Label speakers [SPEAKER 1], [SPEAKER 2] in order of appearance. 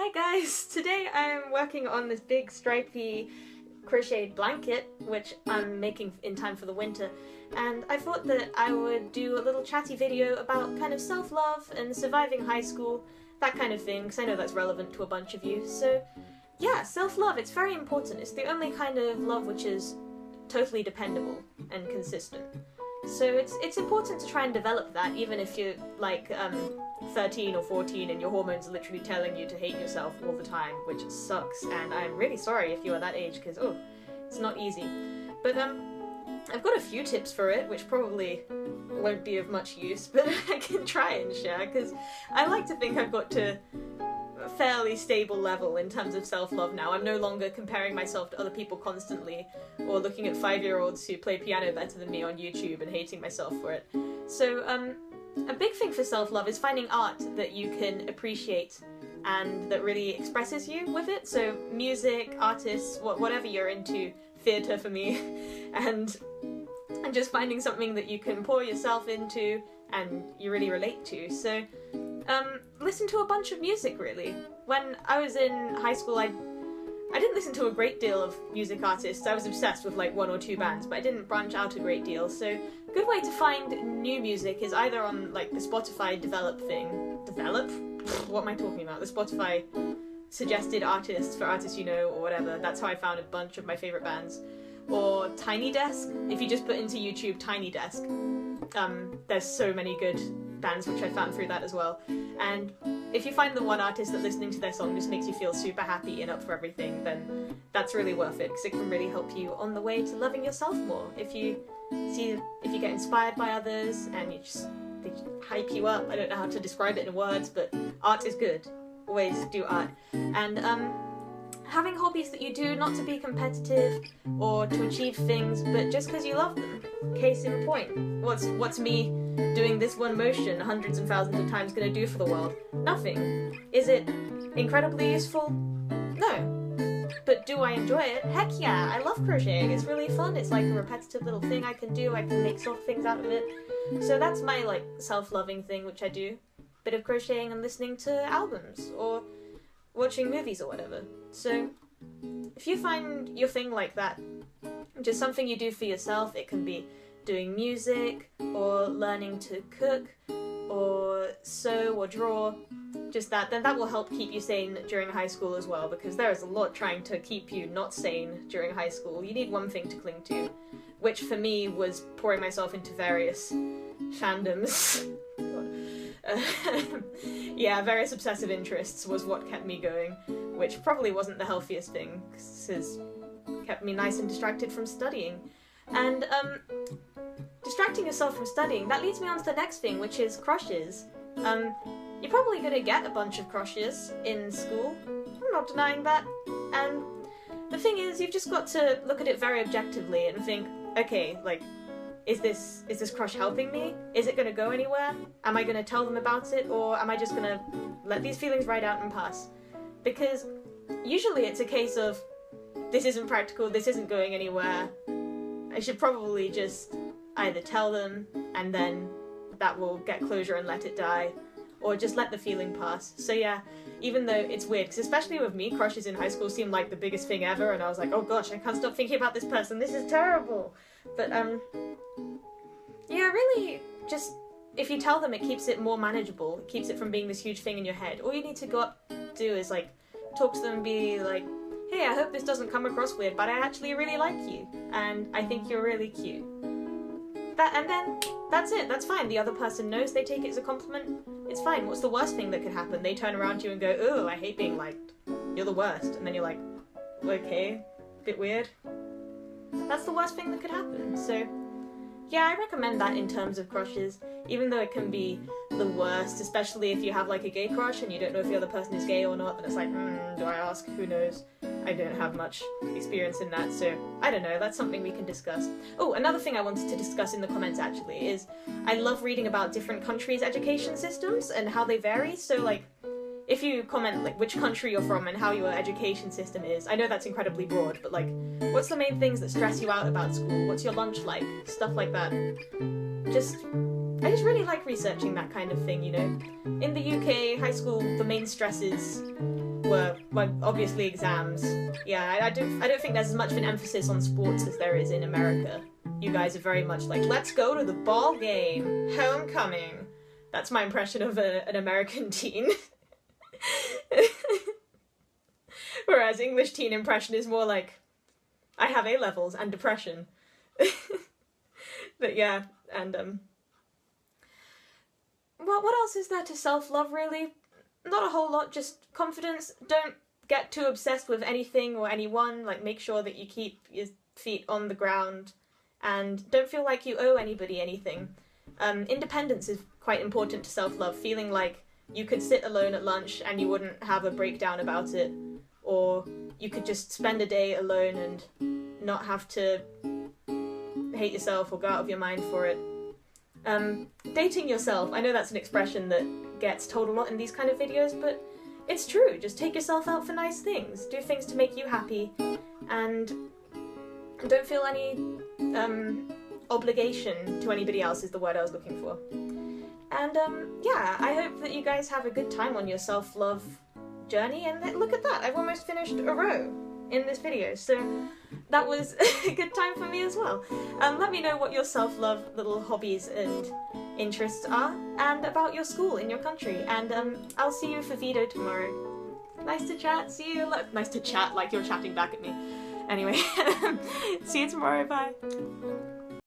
[SPEAKER 1] Hi guys! Today I'm working on this big stripy crocheted blanket, which I'm making in time for the winter, and I thought that I would do a little chatty video about kind of self-love and surviving high school, that kind of thing, because I know that's relevant to a bunch of you. So yeah, self-love, it's very important. It's the only kind of love which is totally dependable and consistent. So it's important to try and develop that, even if you're like 13 or 14 and your hormones are literally telling you to hate yourself all the time, which sucks, and I'm really sorry if you are that age, because it's not easy. But I've got a few tips for it, which probably won't be of much use, but I can try and share, because I like to think I've got to a fairly stable level in terms of self-love now. I'm no longer comparing myself to other people constantly, or looking at 5-year-olds who play piano better than me on YouTube and hating myself for it. So a big thing for self-love is finding art that you can appreciate and that really expresses you with it. So music, artists, whatever you're into, theatre for me, and just finding something that you can pour yourself into and you really relate to. So listen to a bunch of music, really. When I was in high school, I didn't listen to a great deal of music artists. I was obsessed with like 1 or 2 bands, but I didn't branch out a great deal. So a good way to find new music is either on like the Spotify Develop thing. Develop? What am I talking about? The Spotify suggested artists for artists you know, or whatever. That's how I found a bunch of my favourite bands. Or Tiny Desk. If you just put into YouTube Tiny Desk, there's so many good bands which I found through that as well. And if you find the one artist that listening to their song just makes you feel super happy and up for everything, then that's really worth it, because it can really help you on the way to loving yourself more. If you get inspired by others and they hype you up, I don't know how to describe it in words, but art is good. Always do art. And having hobbies that you do not to be competitive or to achieve things, but just because you love them. Case in point, what's me doing this one motion hundreds and thousands of times going to do for the world? Nothing. Is it incredibly useful? No. But do I enjoy it? Heck yeah, I love crocheting. It's really fun. It's like a repetitive little thing I can do. I can make soft things out of it. So that's my like self-loving thing, which I do. Bit of crocheting and listening to albums or watching movies or whatever. So if you find your thing like that, just something you do for yourself, it can be doing music or learning to cook or sew or draw, just that, then that will help keep you sane during high school as well, because there is a lot trying to keep you not sane during high school. You need one thing to cling to, which for me was pouring myself into various fandoms. Yeah, various obsessive interests was what kept me going, which probably wasn't the healthiest thing, because it kept me nice and distracted from studying. And distracting yourself from studying, that leads me on to the next thing, which is crushes. You're probably going to get a bunch of crushes in school, I'm not denying that, and the thing is, you've just got to look at it very objectively and think, okay, like, is this crush helping me? Is it going to go anywhere? Am I going to tell them about it, or am I just going to let these feelings ride out and pass? Because usually it's a case of, this isn't practical, this isn't going anywhere, I should probably just either tell them and then that will get closure and let it die, or just let the feeling pass. So yeah, even though it's weird, because especially with me, crushes in high school seemed like the biggest thing ever, and I was like, oh gosh, I can't stop thinking about this person, this is terrible. But yeah, really, just if you tell them, it keeps it more manageable, it keeps it from being this huge thing in your head. All you need to go up do is like talk to them and be like, hey, I hope this doesn't come across weird, but I actually really like you, and I think you're really cute. And then that's it, that's fine. The other person knows, they take it as a compliment, it's fine. What's the worst thing that could happen? They turn around to you and go, ooh, I hate being liked, you're the worst. And then you're like, okay, bit weird. That's the worst thing that could happen. So yeah, I recommend that in terms of crushes, even though it can be the worst, especially if you have like a gay crush and you don't know if the other person is gay or not, then it's like, do I ask? Who knows? I don't have much experience in that, so I don't know, that's something we can discuss. Oh, another thing I wanted to discuss in the comments actually is, I love reading about different countries' education systems and how they vary. So like, if you comment like which country you're from and how your education system is, I know that's incredibly broad, but like, what's the main things that stress you out about school? What's your lunch like? Stuff like that. I just really like researching that kind of thing, you know? In the UK, high school, the main stresses were, well, obviously exams. Yeah, I don't think there's as much of an emphasis on sports as there is in America. You guys are very much like, let's go to the ball game, homecoming. That's my impression of an American teen. Whereas English teen impression is more like, I have A-levels and depression. But yeah, and well, what else is there to self-love, really? Not a whole lot, just confidence. Don't get too obsessed with anything or anyone. Like, make sure that you keep your feet on the ground and don't feel like you owe anybody anything. Independence is quite important to self-love, feeling like you could sit alone at lunch and you wouldn't have a breakdown about it, or you could just spend a day alone and not have to hate yourself or go out of your mind for it. Dating yourself, I know that's an expression that gets told a lot in these kind of videos, but it's true. Just take yourself out for nice things, do things to make you happy, and don't feel any obligation to anybody else is the word I was looking for. And yeah, I hope that you guys have a good time on your self-love journey, and look at that, I've almost finished a row in this video, so that was a good time for me as well. Let me know what your self-love little hobbies and interests are, and about your school in your country, and I'll see you for VEDO tomorrow. Nice to chat, see you, nice to chat like you're chatting back at me. Anyway, see you tomorrow, bye.